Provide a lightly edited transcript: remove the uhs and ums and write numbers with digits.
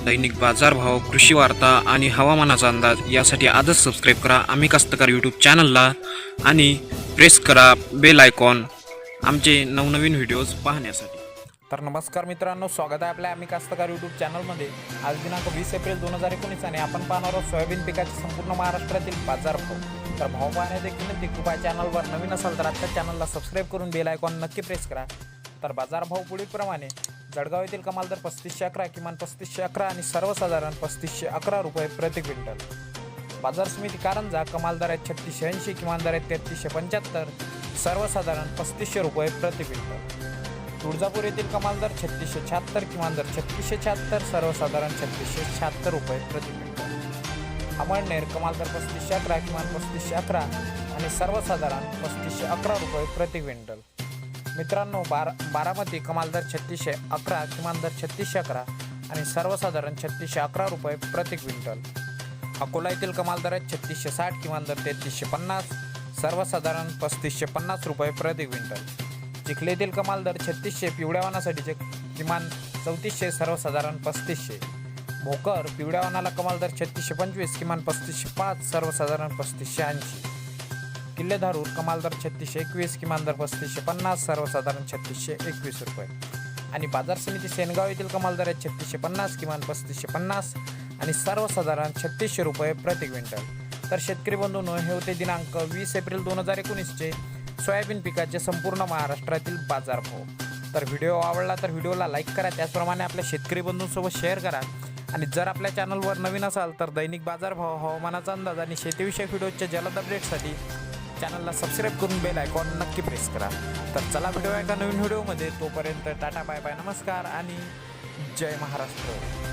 दैनिक बाजारभाव, कृषी वार्ता आणि हवामानाचा अंदाज यासाठी आजच सबस्क्राईब करा आम्ही कास्तकार यूट्यूब चॅनलला आणि प्रेस करा बेल आयकॉन आमचे नवनवीन व्हिडिओज पाहण्यासाठी। तर नमस्कार मित्रांनो, स्वागत आहे आपल्या आम्ही कास्तकार यूट्यूब चॅनलमध्ये। आज दिनांक 20 एप्रिल 2019 आणि आपण पाहणार आहोत सोयाबीन पिकाचे संपूर्ण महाराष्ट्रातील बाजारभाव। तर भाव पाहण्याची विनंती, कृपया चॅनलवर नवीन असाल तर आत्ता चॅनलला सबस्क्राईब करून बेल आयकॉन नक्की प्रेस करा। तर बाजारभाव पुढीलप्रमाणे: जळगाव येथील कमाल दर 3511, किमान 3511 आणि सर्वसाधारण 3511 रुपये प्रति क्विंटल। बाजार समिती कारंजा कमाल दर आहे 3680, किमान दर आहे 3375, सर्वसाधारण 3500 रुपये प्रति क्विंटल। तुळजापूर येथील कमाल दर 3676, किमान दर 3676, सर्वसाधारण 3676 रुपये प्रति क्विंटल। अमळनेर कमाल दर 3511, किमान 3511 आणि सर्वसाधारण 3511 रुपये प्रति क्विंटल। मित्रांनो, बारामती कमाल दर 3611, किमान दर 3611 आणि सर्वसाधारण 3611 रुपये प्रति क्विंटल। अकोला येथील कमाल दर आहे 3660, किमान दर 3350, सर्वसाधारण 3550 रुपये प्रति क्विंटल। चिखली येथील कमाल दर 3600, पिवळ्या वाणासाठीचे किमान 3400, सर्वसाधारण 3500। भोकर पिवळ्या वाणाला कमाल दर 3625, किमान 3505, सर्वसाधारण 3580। किल्ले धारूर कमाल दर 3621, किमान दर 3550, सर्वसाधारण 3621 रुपये। आणि बाजार समिती सेनगाव येथील कमाल दर आहे 3650, किमान 3550 आणि सर्वसाधारण 3600 रुपये प्रति क्विंटल। तर शेतकरी बंधूंनो, हे होते दिनांक 20 एप्रिल 2019चे सोयाबीन पिकाचे संपूर्ण महाराष्ट्रातील बाजारभाव। तर व्हिडिओ आवडला तर व्हिडिओला लाईक करा, त्याचप्रमाणे आपल्या शेतकरी बंधूंसोबत शेअर करा। आणि जर आपल्या चॅनलवर नवीन असाल तर दैनिक बाजारभाव, हवामानाचा अंदाज आणि शेतीविषयक व्हिडिओच्या जलद अपडेटसाठी चॅनलला सबस्क्राईब करून बेल आयकॉन नक्की प्रेस करा। तर चला भेटूया एका नवीन व्हिडिओमध्ये, तोपर्यंत टाटा बाय बाय, नमस्कार आणि जय महाराष्ट्र।